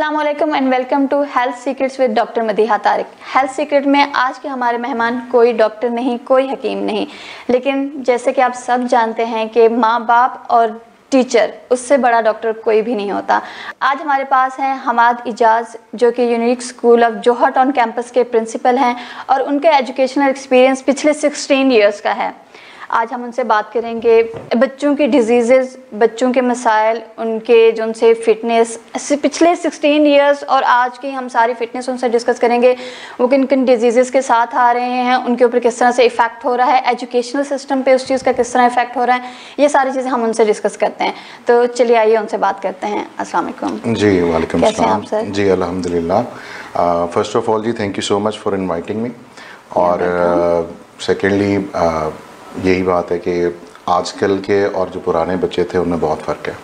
अस्सलाम वालेकुम and welcome to health secrets with doctor Madiha Tariq. Health secret में आज के हमारे मेहमान कोई डॉक्टर नहीं, कोई हकीम नहीं, लेकिन जैसे कि आप सब जानते हैं कि माँ बाप और टीचर, उससे बड़ा डॉक्टर कोई भी नहीं होता। आज हमारे पास हैं हमाद इजाज़, जो कि unique school of Johar town campus के प्रिंसिपल हैं और उनका एजुकेशनल एक्सपीरियंस पिछले 16 ईयर्स का है। आज हम उनसे बात करेंगे बच्चों की डिजीज़, बच्चों के मसाइल, उनके जो उनसे फ़िटनेस पिछले 16 इयर्स और आज की हम सारी फ़िटनेस उनसे डिस्कस करेंगे। वो किन किन डिजीज़ के साथ आ रहे हैं, उनके ऊपर किस तरह से इफ़ेक्ट हो रहा है, एजुकेशनल सिस्टम पे उस चीज़ का किस तरह इफ़ेक्ट हो रहा है, ये सारी चीज़ें हम उनसे डिस्कस करते हैं। तो चलिए आइए उनसे बात करते हैं। अस्सलाम वालेकुम। जी वालेकुम कैसे हैं आप सर? जी अल्हम्दुलिल्लाह। फर्स्ट ऑफ ऑल जी thank you so much for inviting me. और सेकेंडली यही बात है कि आजकल के और जो पुराने बच्चे थे उनमें बहुत फ़र्क है।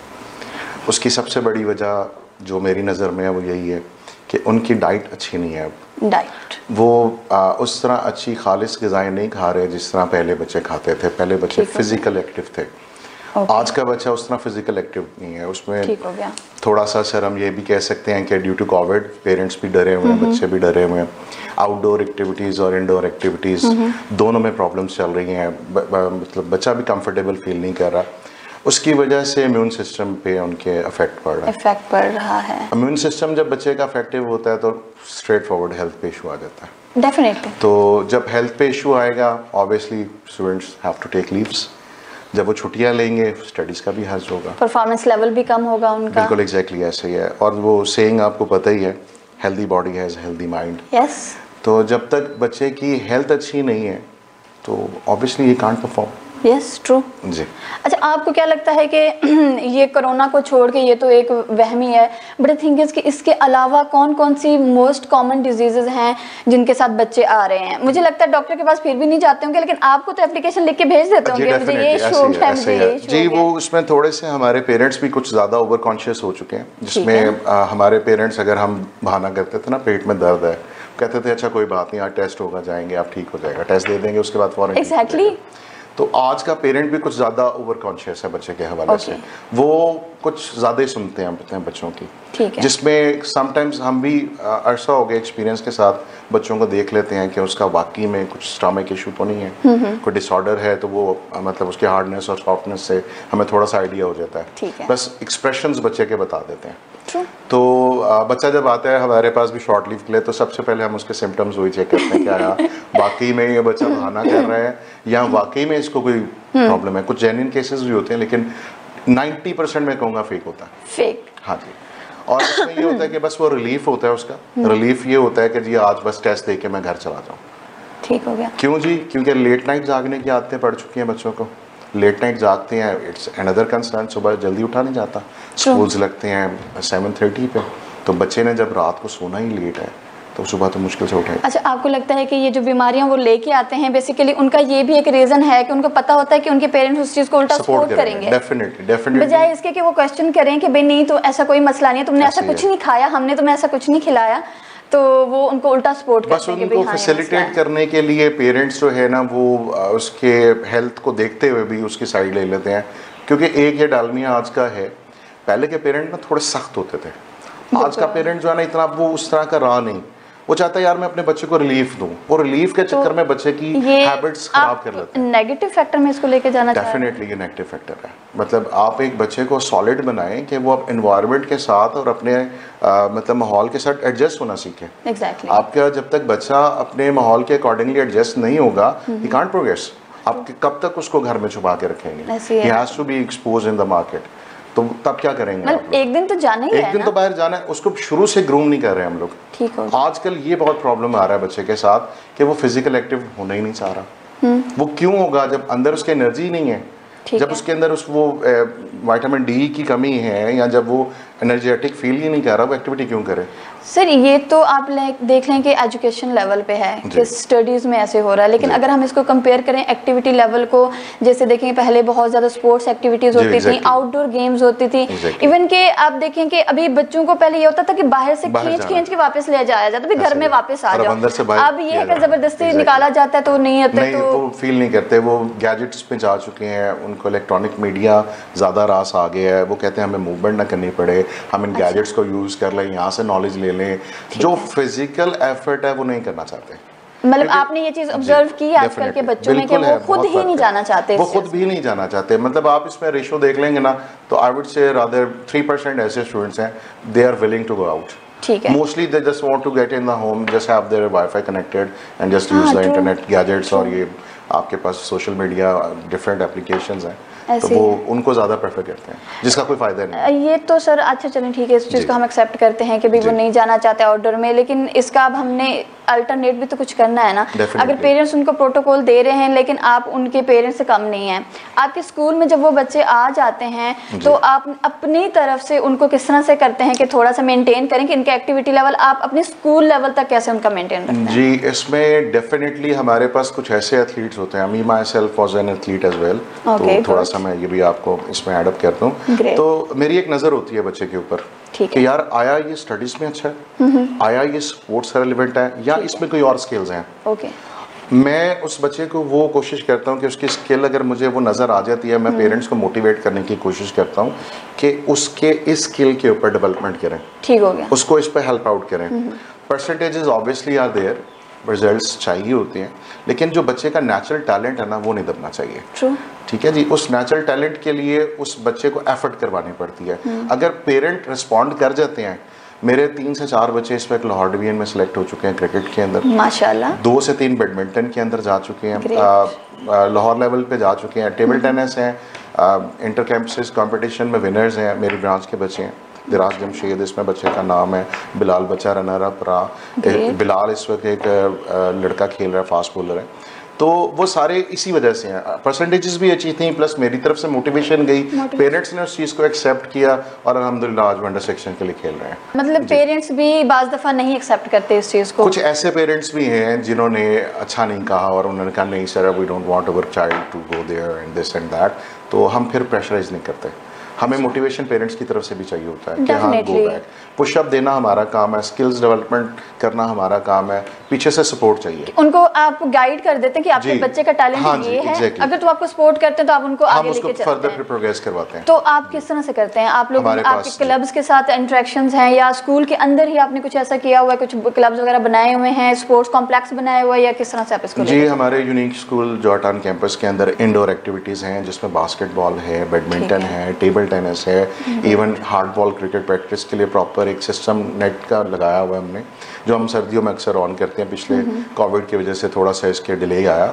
उसकी सबसे बड़ी वजह जो मेरी नज़र में है वो यही है कि उनकी डाइट अच्छी नहीं है। डाइट वो उस तरह अच्छी खालिस ग़िज़ाएं नहीं खा रहे जिस तरह पहले बच्चे खाते थे। पहले बच्चे फ़िज़िकल एक्टिव थे। आज का बच्चा उस तरह फिजिकल एक्टिव नहीं है। उसमें थोड़ा सा सर हम ये भी कह सकते हैं कि ड्यू टू कोविड पेरेंट्स भी डरे हुए हैं, बच्चे भी डरे हुए हैं। आउटडोर एक्टिविटीज़ और इंडोर एक्टिविटीज़ दोनों में प्रॉब्लम्स चल रही हैं। मतलब बच्चा भी कंफर्टेबल फील नहीं कर रहा। उसकी वजह से इम्यून सिस्टम पे उनके अफेक्ट पड़ रहा है। इम्यून सिस्टम जब बच्चे का अफेक्टिव होता है तो स्ट्रेट फॉरवर्ड हेल्थ पे इशू आ जाता है। डेफिनेटली। तो जब हेल्थ पे इशू आएगा obviously students have to take leaves. जब वो छुट्टियां लेंगे स्टडीज़ का भी हर्ज होगा, परफॉर्मेंस लेवल भी कम होगा उनका। बिल्कुल एग्जैक्टली ऐसे ही है। और वो सेइंग आपको पता ही है, healthy body has healthy mind. Yes. तो जब तक बच्चे की हेल्थ अच्छी नहीं है तो ऑब्वियसली ये कांट परफॉर्म। यस ट्रू जी। अच्छा, आपको क्या लगता है कि ये कोरोना को छोड़ के ये तो एक वहम ही है, बट आई थिंक कि इसके अलावा कौन कौन सी मोस्ट कॉमन डिजीजेज हैं जिनके साथ बच्चे आ रहे हैं? मुझे लगता है डॉक्टर के पास फिर भी नहीं जाते होंगे, लेकिन आपको तो एप्लीकेशन लिख के भेज देते होंगे, मुझे ये इशू हो गया, मुझे ये इशू जी। वो उसमें थोड़े से हमारे पेरेंट्स भी कुछ ज़्यादा ओवर कॉन्शियस हो चुके हैं, जिसमें हमारे पेरेंट्स अगर हम बहाना करते थे ना पेट में दर्द है, कहते थे अच्छा कोई बात नहीं, आज टेस्ट होगा, जाएंगे आप ठीक हो जाएगा, टेस्ट दे देंगे उसके बाद फौरन। एग्जैक्टली। तो आज का पेरेंट भी कुछ ज़्यादा ओवर कॉन्शियस है बच्चे के हवाले से। वो कुछ ज़्यादा ही सुनते हैं बच्चों की, जिसमें समटाइम्स हम भी अरसा हो गया एक्सपीरियंस के साथ बच्चों को देख लेते हैं कि उसका वाकई में कुछ स्टमक इशू तो नहीं है, कोई डिसऑर्डर है। तो वो मतलब उसके हार्डनेस और सॉफ्टनेस से हमें थोड़ा सा आइडिया हो जाता है। बस एक्सप्रेशंस बच्चे के बता देते हैं। तो बच्चा जब आता है हमारे पास भी शॉर्ट लीव के लिए, तो सबसे पहले हम उसके सिम्टम्स वही चेक करते हैं क्या वाकई में ये बच्चा बहाना कर रहा है या वाकई में इसको कोई प्रॉब्लम है। कुछ जेन्युइन केसेस भी होते हैं, लेकिन 90% मैं कहूँगा फेक होता है। फेक, हाँ जी। और इसमें ये होता है कि बस वो रिलीफ होता है उसका। रिलीफ ये होता है कि जी आज बस टेस्ट दे के मैं घर चला जाऊँ, ठीक हो गया। क्यों जी? क्योंकि लेट नाइट जागने की आदतें पड़ चुकी हैं बच्चों को। लेट नाइट जागते हैं, इट्स अनदर कंसर्न। सुबह जल्दी उठा नहीं जाता, स्कूल्स लगते हैं 7:30 पे, तो बच्चे ने जब रात को सोना ही लेट है तो सुबह तो मुश्किल से उठे। अच्छा, आपको लगता है कि ये जो बीमारियां वो लेके आते हैं बेसिकली उनका ये भी एक रीजन है कि उनको पता होता है कि उनके पेरेंट्स उस चीज को उल्टा सपोर्ट करेंगे? डेफिनेटली। बजाय इसके कि वो क्वेश्चन करें कि भाई नहीं तो ऐसा कोई मसला नहीं है, तुमने ऐसा कुछ नहीं खाया, हमने तुम्हें ऐसा कुछ नहीं खिलाया, तो वो उनको उल्टा सपोर्ट करते हैं। बस उनको फैसिलिटेट करने के लिए पेरेंट्स जो है ना वो उसके हेल्थ को देखते हुए भी उसकी साइड ले लेते हैं। क्योंकि एक ये डालमिया आज का है, पहले के पेरेंट ना थोड़े सख्त होते थे। आज का पेरेंट जो है ना इतना वो उस तरह का रहा नहीं। वो चाहता है यार मैं अपने बच्चे को रिलीफ दूं, और रिलीफ के चक्कर में बच्चे की हैबिट्स खराब कर लेते हैं। नेगेटिव फैक्टर में इसको लेके जाना चाहिए। डेफिनेटली ये नेगेटिव फैक्टर है। मतलब आप एक बच्चे को सॉलिड बनाएं कि वो अब एनवायरनमेंट के साथ और अपने मतलब माहौल के साथ एडजस्ट होना सीखे। एग्जैक्टली। आपका जब तक बच्चा अपने माहौल के अकॉर्डिंगली एडजस्ट नहीं होगा, ही कांट प्रोग्रेस। आप कब तक उसको घर में छुपा के रखेंगे? He has to be exposed in the market. तो तब क्या करेंगे? मतलब एक दिन तो जाना ही है, एक दिन तो बाहर जाना है। उसको शुरू से ग्रूम नहीं कर रहे हम लोग। ठीक हो। आजकल ये बहुत प्रॉब्लम आ रहा है बच्चे के साथ कि वो फिजिकल एक्टिव होना ही नहीं चाह रहा। वो क्यों होगा? जब अंदर उसके एनर्जी नहीं है, जब उसके अंदर वो विटामिन डी की कमी है, या जब वो एनर्जेटिक फील ही नहीं कर रहा, वो एक्टिविटी क्यों करे? सर ये तो आप देख लें कि एजुकेशन लेवल पे है कि स्टडीज़ में ऐसे हो रहा है, लेकिन अगर हम इसको कंपेयर करें एक्टिविटी लेवल को, जैसे देखें पहले बहुत ज़्यादा स्पोर्ट्स एक्टिविटीज़ होती थी, आउटडोर गेम्स होती थी। इवन के आप देखें कि अभी बच्चों को पहले ये होता था कि बाहर से खींच के वापस ले जाया जाता, घर में वापस आ जाओ। अब ये है कि ज़बरदस्ती निकाला जाता है तो नहीं होता, तो वो फील नहीं करते। वो गैजेट्स पे जा चुके हैं, उनको इलेक्ट्रॉनिक मीडिया ज़्यादा रास आ गया है। वो कहते हैं हमें मूवमेंट ना करनी पड़े, हम इन गैजेट्स को यूज़ कर लें, यहाँ से नॉलेज ले लें। जो फिजिकल एफर्ट है वो नहीं करना चाहते। मतलब आपने ये चीज ऑब्जर्व की आजकल के बच्चों में कि वो खुद ही नहीं जाना चाहते, वो खुद भी नहीं जाना चाहते। मतलब आप इसमें रेशो देख लेंगे ना, तो आई वुड से रादर 3% ऐसे स्टूडेंट्स हैं they are willing to go out. ठीक है, mostly they just want to get in the home, just have their wifi connected and just use the internet gadgets, और ये आपके पास social media different applications हैं, तो वो उनको ज़्यादा प्रेफर करते हैं, जिसका कोई फ़ायदा नहीं। ये तो सर अच्छा चलें ठीक है, इस चीज़ को हम एक्सेप्ट करते हैं कि भाई वो नहीं जाना चाहते आउटडोर में, लेकिन इसका अब हमने अल्टरनेट भी तो कुछ करना है ना। अगर पेरेंट्स उनको प्रोटोकॉल दे रहे हैं लेकिन आप उनके पेरेंट्स से कम नहीं हैं, आपके स्कूल में जब वो बच्चे आ जाते हैं तो आप अपनी तरफ से उनको किस तरह से करते हैं कि थोड़ा सा मेंटेन करें कि इनका एक्टिविटी लेवल आप अपने स्कूल लेवल तक कैसे उनका मेंटेन रखते हैं? जी, इसमें डेफिनेटली हमारे पास कुछ ऐसे एथलीट्स होते हैं, me myself was an athlete as well, तो थोड़ा सा मैं ये भी आपको इसमें एडअप करता हूँ। तो मेरी एक नज़र होती है बच्चे के ऊपर कि यार आया ये स्टडीज में अच्छा है, आया ये स्पोर्ट्स से रिलेवेंट है, या इसमें कोई और स्किल्स हैं। ओके, मैं उस बच्चे को वो कोशिश करता हूँ कि उसकी स्किल अगर मुझे वो नज़र आ जाती है, मैं पेरेंट्स को मोटिवेट करने की कोशिश करता हूँ कि उसके इस स्किल के ऊपर डेवलपमेंट करें, ठीक हो गया, उसको इस पर हेल्प आउट करें। Percentages obviously are there, results चाहिए होते हैं, लेकिन जो बच्चे का नेचुरल टैलेंट है ना वो नहीं दबना चाहिए। True. ठीक है जी, उस नेचुरल टैलेंट के लिए उस बच्चे को एफर्ट करवानी पड़ती है। अगर पेरेंट रिस्पॉन्ड कर जाते हैं, मेरे 3 से 4 बच्चे इस वक्त लाहौर डिवीजन में सिलेक्ट हो चुके हैं क्रिकेट के अंदर, माशाल्लाह, 2 से 3 बैडमिंटन के अंदर जा चुके हैं, लाहौर लेवल पे जा चुके हैं, टेबल टेनिस हैं, इंटर कैंपस कंपटीशन में विनर्स हैं, मेरी ब्रांच के बच्चे हैं। दिराज जमशेद इसमें बच्चे का नाम है, बिलाल बच्चा रनर अप रहा, बिलाल इस वक्त एक लड़का खेल रहा है, फास्ट बॉलर है। तो वो सारे इसी वजह से हैं, परसेंटेजेस भी अच्छी थी, प्लस मेरी तरफ से मोटिवेशन गई, पेरेंट्स ने उस चीज़ को एक्सेप्ट किया और अल्हम्दुलिल्लाह आज अंडर सेक्शन के लिए खेल रहे हैं। मतलब पेरेंट्स भी बाज़ दफ़ा नहीं एक्सेप्ट करते इस चीज़ को। कुछ ऐसे पेरेंट्स भी हैं जिन्होंने अच्छा नहीं कहा और उन्होंने कहा नहीं sir we don't want our child to go there and this and that, तो हम फिर प्रेशराइज नहीं करते। हमें मोटिवेशन पेरेंट्स की तरफ से भी चाहिए होता है कि हाँ गो बैक, पुशअप देना हमारा काम है, स्किल्स डेवलपमेंट करना हमारा काम है, पीछे से सपोर्ट चाहिए। उनको आप गाइड कर देते हैं कि आपके बच्चे का टैलेंट ये है, अगर तो आपको सपोर्ट करते हैं तो आप उनको आगे लेके चलते हैं, फर्दर प्रोग्रेस करवाते हैं। तो आप किस तरह से करते हैं? आप लोग आपके क्लब्स के साथ इंटरेक्शंस हैं या स्कूल के अंदर ही आपने कुछ ऐसा किया हुआ है, कुछ क्लब्स वगैरह बनाए हुए हैं, स्पोर्ट्स कॉम्प्लेक्स बनाया हुआ है, या किस तरह से आप इसको? जी, हमारे यूनिक स्कूल जॉर्टान कैंपस के अंदर इंडोर एक्टिविटीज़ हैं जिसमें बास्केटबॉल है, बैडमिंटन है, टेबल टेनिस है, even hard ball cricket practice के लिए प्रॉपर एक सिस्टम नेट का लगाया हुआ है हमने, जो हम सर्दियों में अक्सर ऑन करते हैं। पिछले कोविड की वजह से थोड़ा सा इसके डिले आया,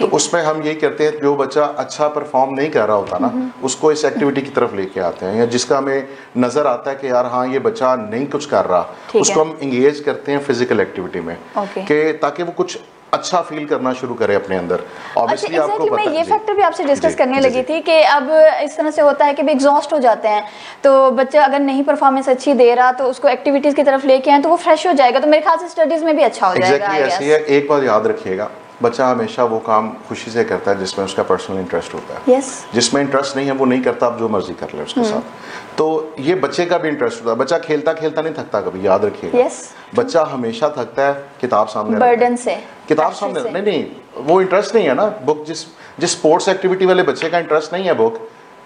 तो उसमें हम ये करते हैं जो बच्चा अच्छा परफॉर्म नहीं कर रहा होता ना उसको इस एक्टिविटी की तरफ लेके आते हैं, या जिसका हमें नज़र आता है कि यार हाँ ये बच्चा नहीं कुछ कर रहा, उसको हम इंगेज करते हैं फिजिकल एक्टिविटी में, कि ताकि वो कुछ अच्छा फील करना शुरू करे अपने अंदर। ऑब्वियसली आपको पता है, मैं ये फैक्टर भी आपसे डिस्कस करने लगी थी कि अब इस तरह से होता है कि भी एग्जॉस्ट हो जाते हैं, तो बच्चा अगर नहीं परफॉर्मेंस अच्छी दे रहा तो उसको एक्टिविटीज की तरफ लेके आए तो वो फ्रेश हो जाएगा, तो मेरे ख्याल से स्टडीज में भी अच्छा हो जाएगा। ऐसी है, एक बात याद रखिएगा, बच्चा हमेशा वो काम खुशी से करता है जिसमें उसका पर्सनल इंटरेस्ट होता है। जिसमें इंटरेस्ट नहीं है वो नहीं करता, आप जो मर्जी कर ले उसके साथ। तो ये बच्चे का भी इंटरेस्ट होता है, बच्चा खेलता खेलता नहीं थकता कभी, याद रखिएगा। बच्चा हमेशा थकता है किताब सामने बर्डन से, किताब सामने नहीं, वो इंटरेस्ट नहीं है ना बुक, जिस स्पोर्ट्स एक्टिविटी वाले बच्चे का इंटरेस्ट नहीं है बुक,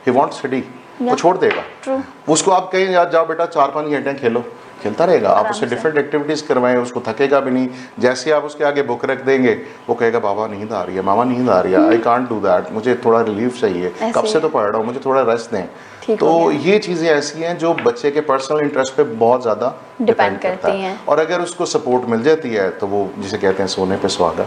ही वांट स्टडी, वो छोड़ देगा। उसको आप कहें यार जाओ बेटा 4-5 घंटे खेलो, खेलता रहेगा। आप उससे डिफरेंट एक्टिविटीज़ करवाएं, उसको थकेगा भी नहीं। जैसे आप उसके आगे बुक रख देंगे वो कहेगा बाबा नींद आ रही है, मामा नींद आ रही है, आई कांट डू दैट, मुझे थोड़ा रिलीफ चाहिए, कब से तो पढ़ रहा हूँ, मुझे थोड़ा रेस्ट दें। तो ये चीज़ें ऐसी हैं जो बच्चे के पर्सनल इंटरेस्ट पे बहुत ज़्यादा डिपेंड करती हैं, और अगर उसको सपोर्ट मिल जाती है तो वो जिसे कहते हैं सोने पे सुहागा,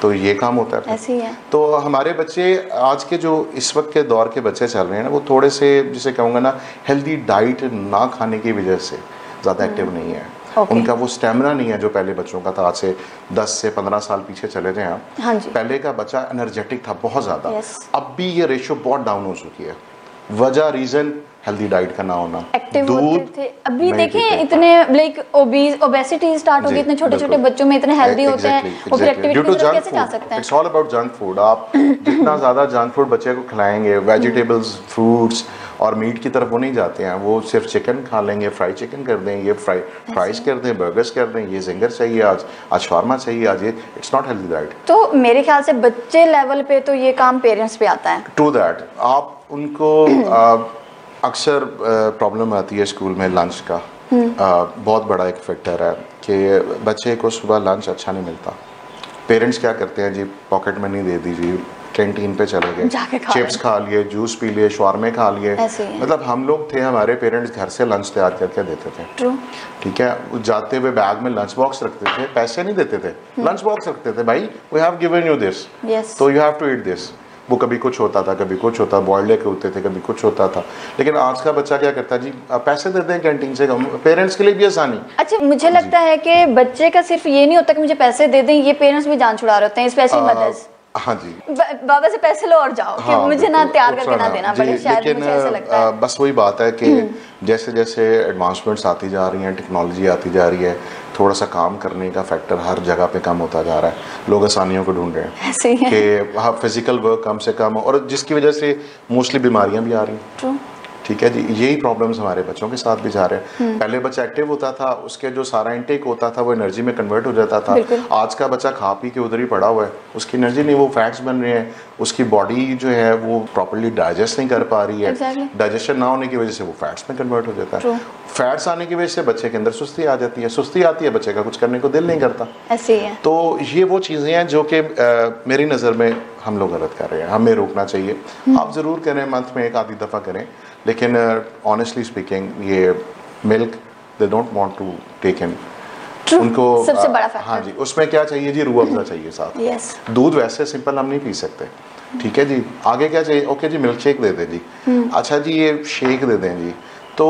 तो ये काम होता है। ऐसी है। तो हमारे बच्चे आज के जो इस वक्त के दौर के बच्चे चल रहे हैं ना, वो थोड़े से जिसे कहूँगा ना हेल्दी डाइट ना खाने की वजह से ज़्यादा एक्टिव नहीं है। उनका वो स्टेमिना नहीं है जो पहले बच्चों का था। आज से 10 से 15 साल पीछे चले जाएं आप, पहले का बच्चा एनर्जेटिक था बहुत ज़्यादा, अब भी ये रेशो बहुत डाउन हो चुकी है। वजह रीज़न हेल्दी डाइट का ना होना, एक्टिव होते थे, अभी देखें इतने लाइक ओबेसिटी स्टार्ट हो गई, इतने छोटे छोटे बच्चों में इतने हेल्दी होते हैं, वो फिर एक्टिविटी में कैसे जा सकते हैं? It's all about junk food. आप जितना ज़्यादा जंक फूड बच्चे को खिलाएंगे, वेजिटेबल्स, फ्रूट्स और मीट की तरफ वो नहीं जाते हैं, वो सिर्फ चिकन खा लेंगे, फ्राई चिकन कर दें, ये फ्राइज कर दें, बर्गर्स कर दें, ये जिंगर चाहिए आज शावरमा चाहिए आज, ये इट्स नॉट हेल्दी डाइट। तो मेरे ख्याल से बच्चे लेवल पे तो ये काम पेरेंट्स पे आता है। True that. आप उनको अक्सर प्रॉब्लम आती है स्कूल में लंच का। बहुत बड़ा एक फैक्टर है कि बच्चे को सुबह लंच अच्छा नहीं मिलता। पेरेंट्स क्या करते हैं जी, पॉकेट मनी दे दीजिए, कैंटीन पे चले गए, चिप्स खा लिए, जूस पी लिए, शवारमे खा लिए। मतलब हम लोग थे, हमारे पेरेंट्स घर से लंच तैयार करके देते थे। ठीक है, जाते हुए बैग में लंच बॉक्स रखते थे, पैसे नहीं देते थे, लंच बॉक्स रखते थे, भाई we have given you this, तो you have to eat this. वो कभी कुछ होता था, कभी कुछ होता, बॉइल्ड लेके होते थे, कभी कुछ होता था। लेकिन आज का बच्चा क्या करता है जी, पैसे देते हैं कैंटीन से, पेरेंट्स के लिए भी आसानी। अच्छा, मुझे लगता है कि बच्चे का सिर्फ ये नहीं होता कि मुझे पैसे दे दें, ये पेरेंट्स भी जान छुड़ा रहे होते हैं, स्पेशली मदर्स। हाँ जी, बाबा से पैसे लो और जाओ, कि मुझे ना तैयार करके ना देना पड़े। शायद मुझे ऐसा लगता है। बस वही बात है कि जैसे जैसे एडवांसमेंट्स आती जा रही हैं, टेक्नोलॉजी आती जा रही है, थोड़ा सा काम करने का फैक्टर हर जगह पे कम होता जा रहा है। लोग आसानियों को ढूंढ रहे हैं कि हाँ फिजिकल वर्क कम से कम, और जिसकी वजह से मोस्टली बीमारियां भी आ रही हैं। ठीक है जी, यही प्रॉब्लम्स हमारे बच्चों के साथ भी जा रहे हैं। पहले बच्चा एक्टिव होता था, उसके जो सारा इनटेक होता था वो एनर्जी में कन्वर्ट हो जाता था। आज का बच्चा खा पी के उधर ही पड़ा हुआ है, उसकी एनर्जी नहीं, वो फैट्स बन रहे हैं, उसकी बॉडी जो है वो प्रॉपर्ली डाइजेस्ट नहीं कर पा रही है। डाइजेशन ना होने की वजह से वो फैट्स में कन्वर्ट हो जाता है। फैट्स आने की वजह से बच्चे के अंदर सुस्ती आ जाती है, सुस्ती आती है, बच्चे का कुछ करने को दिल नहीं करता। ऐसे ही है। तो ये वो चीज़ें हैं जो कि मेरी नज़र में हम लोग गलत कर रहे हैं, हमें रोकना चाहिए। आप ज़रूर करें, मंथ में एक आधी दफ़ा करें, लेकिन ऑनेस्टली स्पीकिंग ये milk they don't want to take in. उनको सबसे बड़ा फैक्टर। हाँ जी, उसमें क्या चाहिए जी, रूह अफ़ज़ा चाहिए साथ। दूध वैसे सिंपल हम नहीं पी सकते। ठीक है जी, आगे क्या चाहिए, ओके जी मिल्क शेक दे दें जी, अच्छा जी ये शेक दे दें जी। तो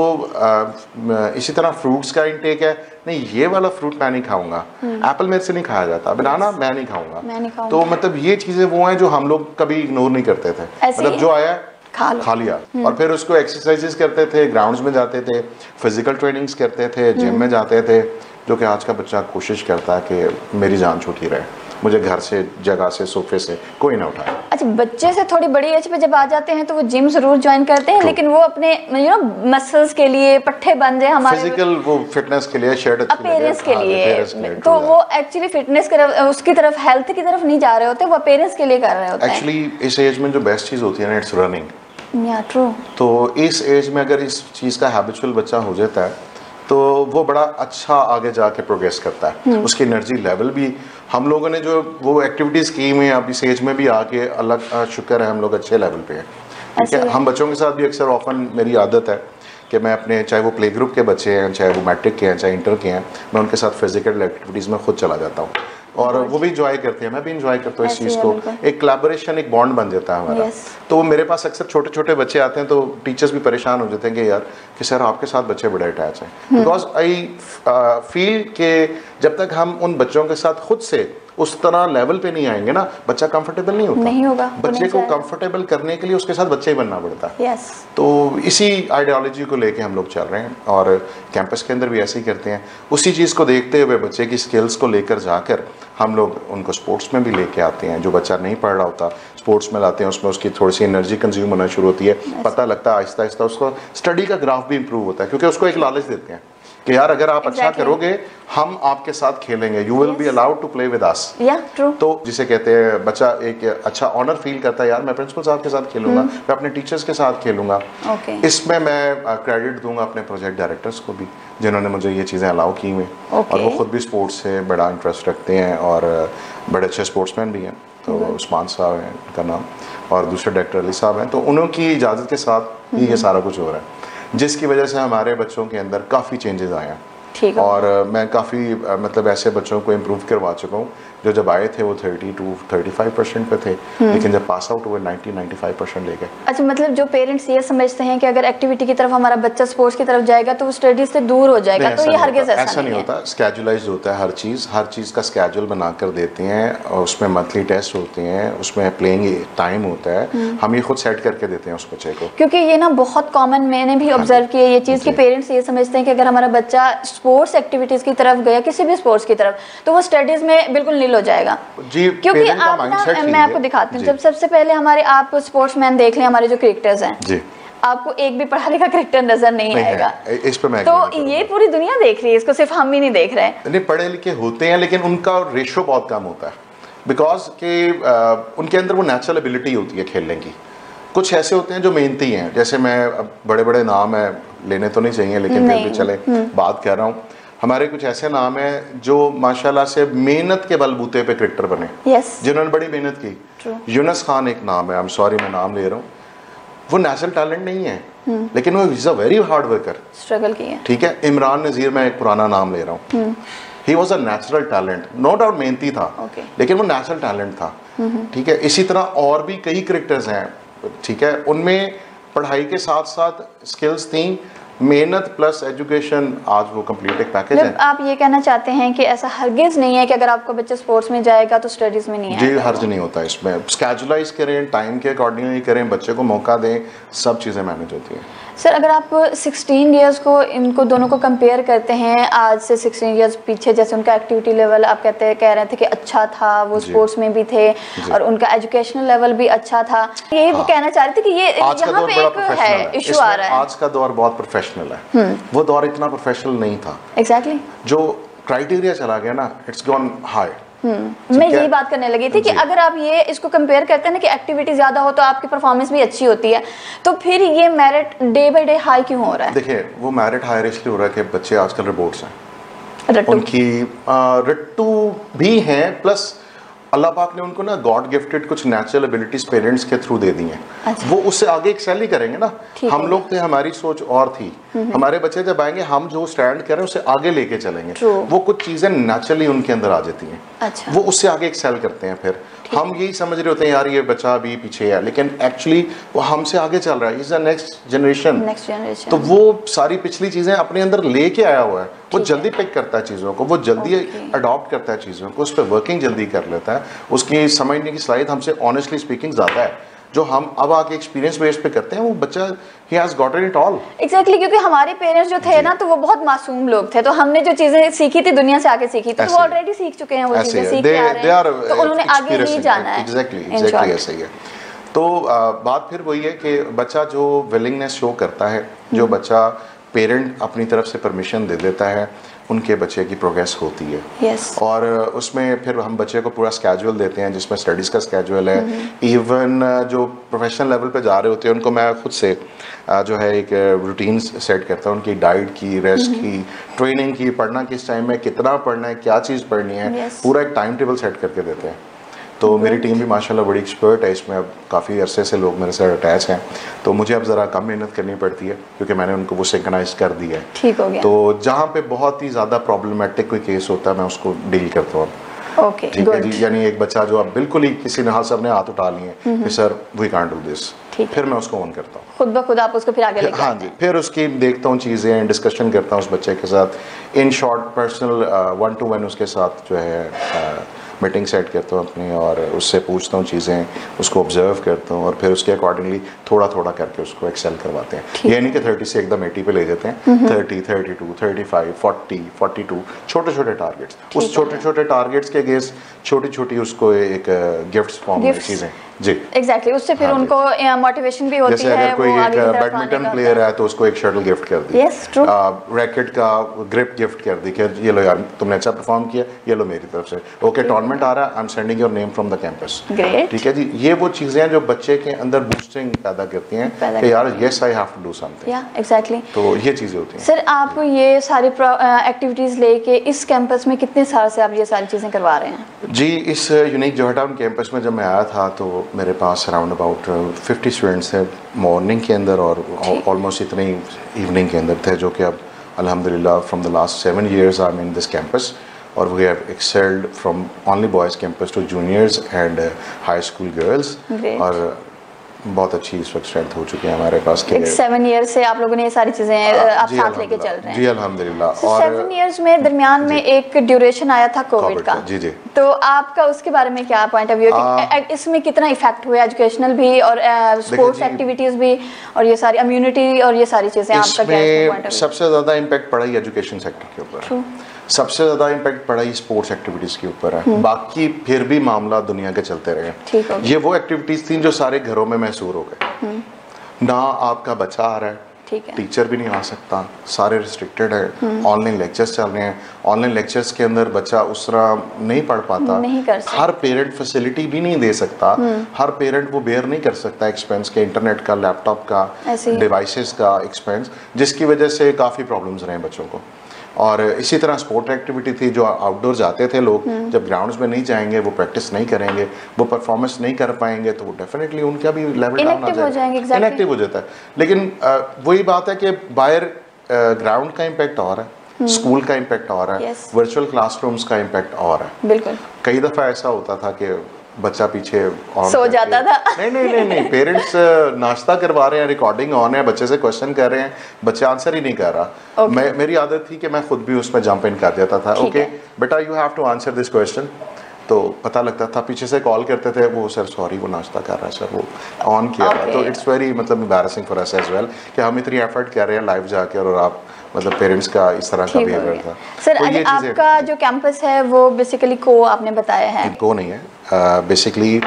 इसी तरह फ्रूट्स का इंटेक है, नहीं ये वाला फ्रूट मैं नहीं खाऊंगा, एप्पल मेरे से नहीं खाया जाता, बनाना मैं नहीं खाऊंगा। तो मतलब ये चीज़ें वो हैं जो हम लोग कभी इग्नोर नहीं करते थे। मतलब जो आया खा लिया, और फिर उसको एक्सरसाइजेस करते थे, ग्राउंड्स में जाते थे, फिजिकल ट्रेनिंग्स करते थे, जिम में जाते थे। जो कि आज का बच्चा कोशिश करता है कि मेरी जान छूटी रहे, मुझे घर से, जगह से, सोफे से कोई ना उठाए। अच्छा, बच्चे से थोड़ी बड़ी एज पे जब आ जाते हैं तो वो जिम जरूर ज्वाइन करते हैं, लेकिन वो अपने मसल्स के लिए, पट्ठे बन जाए हमारे, फिजिकल वो फिटनेस के लिए, शेड अपीयरेंस के लिए, तो वो एक्चुअली फिटनेस की तरफ, उसकी तरफ, हेल्थ की तरफ नहीं जा रहे होते, वो अपीयरेंस के लिए कर रहे होते हैं। एक्चुअली इस एज में जो बेस्ट चीज़ होती है ना, इट्स रनिंग। या ट्रू। तो इस एज में अगर इस चीज़ का हैबिचुअल बच्चा हो जाता है तो वो बड़ा अच्छा आगे जाके प्रोग्रेस करता है। उसकी एनर्जी लेवल भी, हम लोगों ने जो वो एक्टिविटीज़ की हुई हैं अब इस एज में भी आके, अलग शुक्र है हम लोग अच्छे लेवल पे हैं। ठीक है, हम बच्चों के साथ भी अक्सर ऑफन मेरी आदत है कि मैं अपने, चाहे वो प्ले ग्रुप के बच्चे हैं, चाहे वो मैट्रिक के हैं, चाहे इंटर के हैं, मैं उनके साथ फिजिकल एक्टिविटीज़ में खुद चला जाता हूँ, और वो भी इंजॉय करते हैं, मैं भी इंजॉय करता हूँ इस चीज़ को। एक कोलैबोरेशन, एक बॉन्ड बन जाता है हमारा। तो मेरे पास अक्सर छोटे छोटे बच्चे आते हैं तो टीचर्स भी परेशान हो जाते हैं कि यार कि सर आपके साथ बच्चे बड़े अटैच हैं, बिकॉज आई फील कि जब तक हम उन बच्चों के साथ खुद से उस तरह लेवल पे नहीं आएंगे ना, बच्चा कंफर्टेबल नहीं होगा। बच्चे को कंफर्टेबल करने के लिए उसके साथ बच्चे ही बनना पड़ता है। तो इसी आइडियोलॉजी को लेके हम लोग चल रहे हैं, और कैंपस के अंदर भी ऐसे ही करते हैं। उसी चीज़ को देखते हुए बच्चे की स्किल्स को लेकर जाकर हम लोग उनको स्पोर्ट्स में भी लेके आते हैं। जो बच्चा नहीं पढ़ रहा होता, स्पोर्ट्स में लाते हैं, उसमें उसकी थोड़ी सी एनर्जी कंज्यूम होना शुरू होती है, पता लगता है आहिस्ता आहिस्ता उसको स्टडी का ग्राफ भी इंप्रूव होता है, क्योंकि उसको एक लालच देते हैं कि यार अगर आप अच्छा करोगे हम आपके साथ खेलेंगे, you will be allowed to play with us. तो जिसे कहते हैं बच्चा एक अच्छा ऑनर फील करता है, यार मैं प्रिंसिपल साहब के साथ खेलूंगा, मैं अपने टीचर्स के साथ खेलूंगा। इसमें मैं क्रेडिट दूंगा अपने प्रोजेक्ट डायरेक्टर्स को भी, जिन्होंने मुझे ये चीज़ें अलाउ की हुई, और वो खुद भी स्पोर्ट्स से बड़ा इंटरेस्ट रखते हैं और बड़े अच्छे स्पोर्ट्समैन भी हैं। तो उस्मान साहब हैं उनका नाम, और दूसरे डायरेक्टर अली साहब हैं। तो उनकी इजाज़त के साथ ही ये सारा कुछ हो रहा है, जिसकी वजह से हमारे बच्चों के अंदर काफ़ी चेंजेस आए हैं। और मैं काफ़ी मतलब ऐसे बच्चों को इम्प्रूव करवा चुका हूँ जो जब आए थे वो 30 to 35% पे थे, लेकिन जब पास आउट हुए 90-95% ले गए। अच्छा, मतलब जो पेरेंट्स ये समझते हैं कि अगर एक्टिविटी की तरफ हमारा बच्चा स्पोर्ट्स की तरफ जाएगा तो वो स्टडीज से दूर हो जाएगा, तो ये हरगिज़ ऐसा नहीं होता। स्केजुलाइज्ड होता है हर चीज़ का स्केड्यूल बनाकर देते हैं, और उसमें मंथली टेस्ट होते हैं, उसमें प्लेइंग टाइम होता है, हम ये खुद सेट करके देते हैं उस बच्चे को। क्योंकि ये ना बहुत कॉमन, मैंने भी ऑब्जर्व किया ये चीज़ कि पेरेंट्स ये समझते हैं कि अगर हमारा बच्चा स्पोर्ट्स एक्टिविटीज़ की तरफ गया, किसी भी स्पोर्ट्स की तरफ, तो वो स्टडीज़ में बिल्कुल नील हो जाएगा। क्योंकि आप ना, मैं आपको दिखाती हूँ, जब सबसे पहले हमारे, आप स्पोर्ट्समैन देख लें, हमारे जो क्रिकेटर्स हैं, आपको एक भी पढ़ा लिखा क्रिकेटर नजर नहीं आएगा। इस पे मैं तो ये पूरी दुनिया देख रही है इसको, सिर्फ हम ही नहीं देख रहे। नहीं, पढ़े लिखे होते हैं लेकिन उनका रेशो बहुत कम होता है, बिकॉज के उनके अंदर वो नेचुरल एबिलिटी होती है खेलने की। कुछ ऐसे होते हैं जो मेहनती हैं, जैसे मैं अब बड़े बड़े नाम है लेने तो नहीं चाहिए लेकिन फिर भी चले बात कर रहा हूँ। हमारे कुछ ऐसे नाम हैं जो माशाल्लाह से मेहनत के बलबूते पे क्रिकेटर बने, जिन्होंने बड़ी मेहनत की। यूनुस खान एक नाम है, आई एम सॉरी मैं नाम ले रहा हूँ, वो नेचुरल टैलेंट नहीं है लेकिन वो is a very hard worker, struggle किया। ठीक है, इमरान नज़ीर, मैं एक पुराना नाम ले रहा हूँ, he was a natural talent, no doubt मेहनती था लेकिन वो नेचुरल टैलेंट था। ठीक है, इसी तरह और भी कई क्रिकेटर्स हैं, ठीक है, उनमें पढ़ाई के साथ साथ स्किल्स थी, मेहनत प्लस एजुकेशन, आज वो कंप्लीट एक पैकेज है। आप ये कहना चाहते हैं कि ऐसा हरगिज नहीं है कि अगर आपका बच्चा स्पोर्ट्स में जाएगा तो स्टडीज में नहीं आएगा? जी, हर्ज नहीं होता इसमें, स्केजुलाइज करें, टाइम के अकॉर्डिंगली करें, बच्चे को मौका दें, सब चीज़ें मैनेज होती हैं। सर, अगर आप 16 इयर्स को इनको दोनों को कंपेयर करते हैं आज से 16 इयर्स पीछे, जैसे उनका एक्टिविटी लेवल आप कह रहे थे कि अच्छा था, वो स्पोर्ट्स में भी थे और उनका एजुकेशनल लेवल भी अच्छा था, यही कहना चाह रहे थे कि ये यहाँ पे एक है इशू आ रहा है। आज का दौर बहुत प्रोफेशनल है, वो दौर इतना प्रोफेशनल नहीं था। एग्जैक्टली, जो क्राइटेरिया चला गया ना, इट्स गॉन हाई। मैं यही बात करने लगी थी कि अगर आप ये इसको कंपेयर करते हैं ना कि एक्टिविटी ज्यादा हो तो आपकी परफॉर्मेंस भी अच्छी होती है, तो फिर ये merit day by day high क्यों हो रहा है? देखिए, वो मेरिट हायर इसलिए हो रहा है कि बच्चे आजकल रोबोट्स हैं, उनकी रट्टू भी हैं, प्लस अल्लाह पाक ने उनको ना गॉड गिफ्टेड कुछ नेचुरल एबिलिटीज पेरेंट्स के थ्रू दे दी हैं। अच्छा। वो उससे आगे एक्सेल ही करेंगे ना। हम लोग थे, हमारी सोच और थी, हमारे बच्चे जब आएंगे हम जो स्टैंड कर रहे हैं उससे आगे लेके चलेंगे, वो कुछ चीजें नेचुरली उनके अंदर आ जाती हैं। अच्छा। वो उससे आगे एक्सेल करते हैं। फिर हम यही समझ रहे होते हैं यार ये बच्चा अभी पीछे है, लेकिन एक्चुअली वो हमसे आगे चल रहा है, इज द नेक्स्ट जनरेशन। तो वो सारी पिछली चीजें अपने अंदर लेके आया हुआ है, वो जल्दी पिक करता है चीज़ों को, वो जल्दी अडॉप्ट करता है चीज़ों को, उस पर वर्किंग जल्दी कर लेता है, उसकी समझने की सलाहियत हमसे ऑनेस्टली स्पीकिंग ज़्यादा है। जो हम अब आके एक्सपीरियंस बेस पे करते हैं, वो बच्चा he has gotten it all. Exactly, क्योंकि हमारे पेरेंट्स जो थे ना, तो वो बहुत मासूम लोग थे, तो हमने जो चीजें सीखी थी दुनिया से आके सीखी, तो वो ऑलरेडी सीख चुके हैं, वो चीजें सीख के आ रहे हैं, तो उन्होंने आगे नहीं जाना है। एग्जैक्टली ऐसे ही है। तो बात फिर वही है कि बच्चा जो विलिंगनेस शो करता है, जो बच्चा पेरेंट अपनी तरफ से परमिशन दे देता है, उनके बच्चे की प्रोग्रेस होती है। yes. और उसमें फिर हम बच्चे को पूरा स्केड्यूल देते हैं, जिसमें स्टडीज़ का स्केड्यूल है। इवन जो प्रोफेशनल लेवल पे जा रहे होते हैं उनको मैं खुद से जो है एक रूटीन सेट करता हूँ, उनकी डाइट की, रेस्ट की, ट्रेनिंग की, पढ़ना किस टाइम में, कितना पढ़ना है, क्या चीज़ पढ़नी है, yes. पूरा एक टाइम टेबल सेट करके देते हैं। तो मेरी टीम भी माशाल्लाह बड़ी एक्सपर्ट है इसमें, अब काफ़ी अरसे से लोग मेरे साथ अटैच हैं, तो मुझे अब ज़रा कम मेहनत करनी पड़ती है क्योंकि मैंने उनको वो सिंक्रोनाइज कर दिया है। ठीक हो गया। तो जहाँ पे बहुत ही ज़्यादा प्रॉब्लमैटिक कोई केस होता है मैं उसको डील करता हूँ। ओके, ठीक है जी, यानी एक बच्चा जो अब बिल्कुल ही किसी ने हाथ अपने हाथ उठा लिए कि sir we can't do this, फिर मैं उसको ऑन करता हूँ, खुद ब खुद आप उसको फिर आगे लेके हाँ जी, फिर उसकी देखता हूँ चीज़ें, डिस्कशन करता हूँ उस बच्चे के साथ, इन शॉर्ट पर्सनल 1-to-1 उसके साथ जो है मीटिंग सेट करता हूँ अपनी, और उससे पूछता हूँ चीज़ें, उसको ऑब्जर्व करता हूँ और फिर उसके अकॉर्डिंगली थोड़ा थोड़ा करके उसको एक्सेल करवाते हैं। ये नहीं कि 30 से एकदम 80 पे ले जाते हैं, 30, 32, 35, 40, 42, छोटे छोटे टारगेट्स, उस छोटे छोटे टारगेट्स के अगेंस्ट छोटी छोटी उसको एक गिफ्ट्स फॉर्म में चीज़ें जी एग्जैक्टली, उससे फिर उनको मोटिवेशन भी होती है। जैसे अगर कोई एक बैडमिंटन प्लेयर है तो उसको एक शटल गिफ्ट कर दी, रैकेट का ग्रिप गिफ्ट कर दी कि ये लो यार तुमने अच्छा परफॉर्म किया, ये लो मेरी तरफ से, ओके टूर्नामेंट आ रहा है, I am sending your name from the campus. ठीक है जी, ये वो चीज़ें हैं जो बच्चे के अंदर बूस्टिंग पैदा करती हैं कि यार yes I have to do something. Exactly, तो ये चीज़ें होती हैं। सर, आप ये सारी एक्टिविटीज़ लेके इस कैंपस में कितने साल से आप ये सारी चीज़ें करवा रहे हैं? जी, इस यूनिक जोहटाउन कैंपस में जब मैं आया था तो मेरे पास अराउंड अबाउट 50 स्टूडेंट्स थे मॉर्निंग के अंदर और ऑलमोस्ट इतने ही इवनिंग के अंदर थे, जो कि अब अल्हम्दुलिल्लाह from the last 7 years I am in this campus, और we have excelled from only boys campus to juniors and high school girls, और बहुत अच्छी इस वक्त स्ट्रेंथ हो चुकी है हमारे पास के 7 ईयर्स से आप लोगों ने ये सारी चीजें आप साथ लेके चल रहे हैं। जी अल्हम्दुलिल्लाह। और 7 ईयर्स में दरमियान में एक ड्यूरेशन आया था कोविड का। जी जी, तो आपका उसके बारे में क्या पॉइंट ऑफ व्यू है, इसमें कितना इफेक्ट हुआ एजुकेशनल भी और स्पोर्ट्स एक्टिविटीज भी और ये सारी इम्यूनिटी और ये सारी चीजें, आपका क्या पॉइंट ऑफ व्यू? सबसे ज़्यादा इम्पैक्ट पड़ा ही एजुकेशन सेक्टर के ऊपर, सबसे ज़्यादा इम्पैक्ट पड़ा ही स्पोर्ट्स एक्टिविटीज़ के ऊपर है। बाकी फिर भी मामला दुनिया के चलते रहे। ये वो एक्टिविटीज़ थी जो सारे घरों में महसूर हो गए, ना आपका बच्चा आ रहा है, ठीक है। टीचर भी नहीं आ सकता, सारे रिस्ट्रिक्टेड है, ऑनलाइन लेक्चर्स चल रहे हैं, ऑनलाइन लेक्चर्स के अंदर बच्चा उस तरह नहीं पढ़ पाता, नहीं कर सकता, हर पेरेंट फैसिलिटी भी नहीं दे सकता, हर पेरेंट वो बेयर नहीं कर सकता एक्सपेंस के, इंटरनेट का, लैपटॉप का, डिवाइसेस का एक्सपेंस, जिसकी वजह से काफ़ी प्रॉब्लम्स रहे बच्चों को। और इसी तरह स्पोर्ट एक्टिविटी थी, जो आउटडोर जाते थे लोग, जब ग्राउंड्स में नहीं जाएंगे, वो प्रैक्टिस नहीं करेंगे, वो परफॉर्मेंस नहीं कर पाएंगे, तो वो डेफिनेटली उनका भी लेवल डाउन आ जाएगा, इनएक्टिव हो जाता है। लेकिन वही बात है कि बाहर ग्राउंड का इम्पैक्ट और है, स्कूल का इम्पैक्ट और है, वर्चुअल क्लासरूम्स का इम्पैक्ट और है। बिल्कुल, कई दफ़ा ऐसा होता था कि बच्चा पीछे सो जाता था। नहीं, पेरेंट्स नाश्ता करवा रहे हैं, रिकॉर्डिंग ऑन है, बच्चे से क्वेश्चन कर रहे हैं, बच्चा आंसर ही नहीं कर रहा। मेरी आदत थी कि मैं खुद भी उसमें जंप इन कर देता था, ओके बेटा you have to answer this question, तो पता लगता था, पीछे से कॉल करते थे, वो सर सॉरी वो नाश्ता कर रहा है सर, वो ऑन किया हुआ। तो इट्स वेरी मतलब embarrassing for us as well कि हम इतनी एफर्ट कर रहे हैं लाइव जाके, और आप मतलब पेरेंट्स का इस तरह का बिहेवियर था। सर तो आपका जो कैंपस है वो बेसिकली को आपने बताया है, को नहीं है, बेसिकली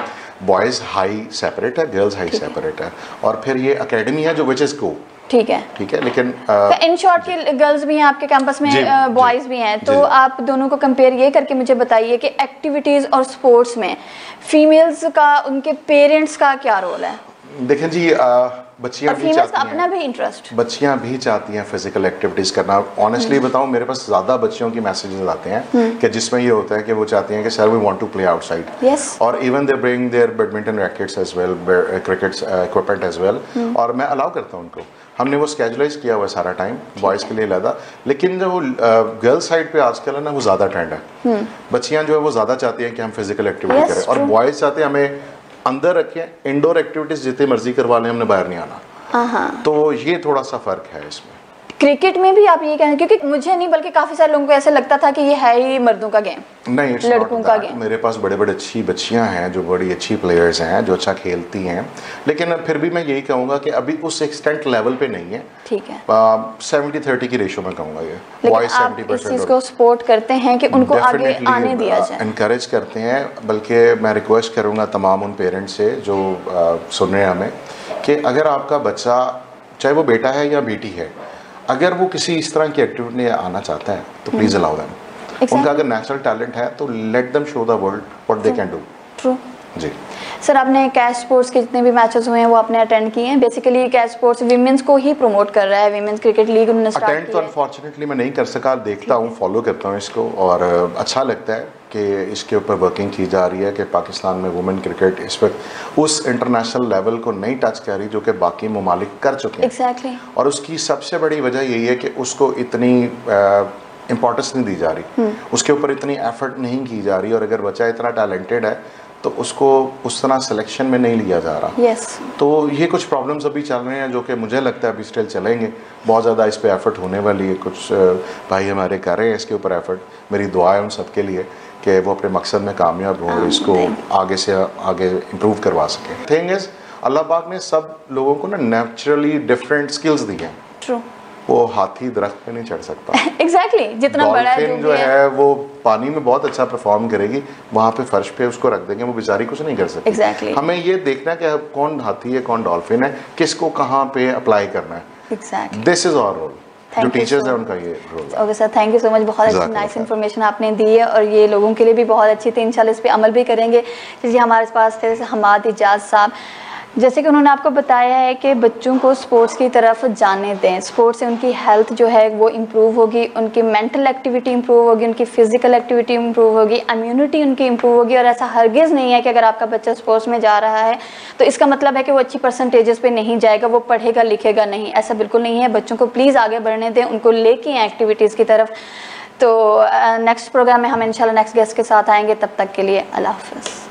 बॉयज़ हाई सेपरेट है, गर्ल्स हाई सेपरेट है, और फिर ये एकेडमी है जो विच इज़ को, ठीक है। लेकिन इन शॉर्ट की गर्ल्स भी हैं आपके कैंपस में, बॉयज़ भी हैं, तो आप दोनों को कंपेयर ये करके मुझे बताइए कि एक्टिविटीज़ और स्पोर्ट्स में फीमेल्स का, उनके पेरेंट्स का क्या रोल है? देखें जी, बच्चियां भी चाहती हैं, अपना भी इंटरेस्ट, बच्चियां भी चाहती हैं फिजिकल एक्टिविटीज करना। ऑनेस्टली बताऊं, मेरे पास ज़्यादा बच्चियों की मैसेजेस आते हैं कि जिसमें ये होता है कि वो चाहती हैं कि sir we want to play outside, और even they bring their badminton rackets as well, cricket equipment as well, और मैं अलाउ करता हूं उनको। हमने वो स्केजुलाइज किया हुआ सारा टाइम, बॉयज़ के लिए अलग, लेकिन जो गर्ल्स साइड पे आजकल है ना, वो ज़्यादा ट्रेंड है। बच्चियाँ जो है वो ज़्यादा चाहती हैं कि हम फिजिकल एक्टिविटी करें, और बॉयज़ चाहते हैं हमें अंदर रखें, इंडोर एक्टिविटीज जितनी मर्जी करवा लें, हमने बाहर नहीं आना। तो ये थोड़ा सा फर्क है इसमें। क्रिकेट में भी आप ये कहें, क्योंकि मुझे नहीं बल्कि काफी सारे लोगों को ऐसे लगता था कि ये है ही मर्दों का गेम, नहीं लड़कों का गेम। मेरे पास बड़े बड़े अच्छी बच्चियां हैं जो बड़ी अच्छी प्लेयर्स हैं, जो अच्छा खेलती हैं, लेकिन फिर भी मैं यही कहूंगा कि अभी उस एक्सटेंट लेवल पे नहीं है। ठीक है, 70-30 की रेशो में कहूंगा ये, बॉयज 70%। इस चीज को सपोर्ट करते हैं कि उनको आगे आने दिया जाए, एनकरेज करते हैं। बल्कि मैं रिक्वेस्ट करूंगा तमाम उन पेरेंट्स से जो सुन रहे हैं हमें, कि अगर आपका बच्चा, चाहे वो बेटा है या बेटी है, अगर वो किसी इस तरह की एक्टिविटी में आना चाहता है तो प्लीज अलाउ देम। उनका अगर नेचुरल टैलेंट है तो let them show the world what they can do. True जी सर, आपने कैच स्पोर्ट्स के जितने भी मैचेस हुए हैं वो आपने अटेंड किए हैं। बेसिकली कैच स्पोर्ट्स विमेंस को ही प्रमोट कर रहा है, विमेंस क्रिकेट लीग उन्होंने स्टार्ट की है। अटेंड तो अनफॉर्चुनेटली मैं नहीं कर सका, देखता हूँ, फॉलो करता हूँ इसको, और अच्छा लगता है कि इसके ऊपर वर्किंग की जा रही है कि पाकिस्तान में वुमेन क्रिकेट इस वक्त उस इंटरनेशनल लेवल को नहीं टच कर रही जो कि बाकी ममालिक कर चुके हैं। Exactly. और उसकी सबसे बड़ी वजह यही है कि उसको इतनी इम्पोर्टेंस नहीं दी जा रही, उसके ऊपर इतनी एफर्ट नहीं की जा रही, और अगर बच्चा इतना टैलेंटेड है तो उसको उस तरह सिलेक्शन में नहीं लिया जा रहा। yes. तो ये कुछ प्रॉब्लम्स अभी चल रहे हैं जो कि मुझे लगता है अभी स्टिल चलेंगे, बहुत ज़्यादा इस पे एफर्ट होने वाली है, कुछ भाई हमारे कर रहे हैं इसके ऊपर एफर्ट। मेरी दुआ है उन सबके लिए कि वो अपने मकसद में कामयाब हो और इसको आगे से आगे इम्प्रूव करवा सकें। थिंग इज़, अल्लाह पाक ने सब लोगों को ना नेचुरली डिफरेंट स्किल्स दी हैं। True. वो हाथी दरख्त पे नहीं चढ़ सकता। Exactly. जितना बड़ा है जो है वो पानी में बहुत अच्छा परफॉर्म करेगी, वहाँ पे फर्श पे उसको रख देंगे, वो बेचारी कुछ नहीं कर सकती। Exactly. हमें ये देखना है कि कौन हाथी है कौन डॉल्फिन है, किसको कहाँ पे अप्लाई करना है। Exactly. This is our role, जो टीचर्स है उनका ये रोल है। Okay sir, thank you so much, बहुत अच्छी नाइस इन्फॉर्मेशन आपने दी है और ये लोगों के लिए भी बहुत अच्छी थी। इंशाल्लाह इस पे अमल भी करेंगे। जैसे हमारे पास थे हमाद इजाज साहब, जैसे कि उन्होंने आपको बताया है कि बच्चों को स्पोर्ट्स की तरफ जाने दें, स्पोर्ट्स से उनकी हेल्थ जो है वो इम्प्रूव होगी, उनकी मेंटल एक्टिविटी इम्प्रूव होगी, उनकी फिजिकल एक्टिविटी इम्प्रूव होगी, इम्यूनिटी उनकी इम्प्रूव होगी। और ऐसा हरगिज़ नहीं है कि अगर आपका बच्चा स्पोर्ट्स में जा रहा है तो इसका मतलब है कि वो अच्छी परसेंटेजेस पे नहीं जाएगा, वो पढ़ेगा लिखेगा नहीं, ऐसा बिल्कुल नहीं है। बच्चों को प्लीज़ आगे बढ़ने दें, उनको लेके एक्टिविटीज़ की तरफ। तो नेक्स्ट प्रोग्राम में हम इंशाल्लाह नेक्स्ट गेस्ट के साथ आएंगे, तब तक के लिए अल्लाह हाफ़िज़।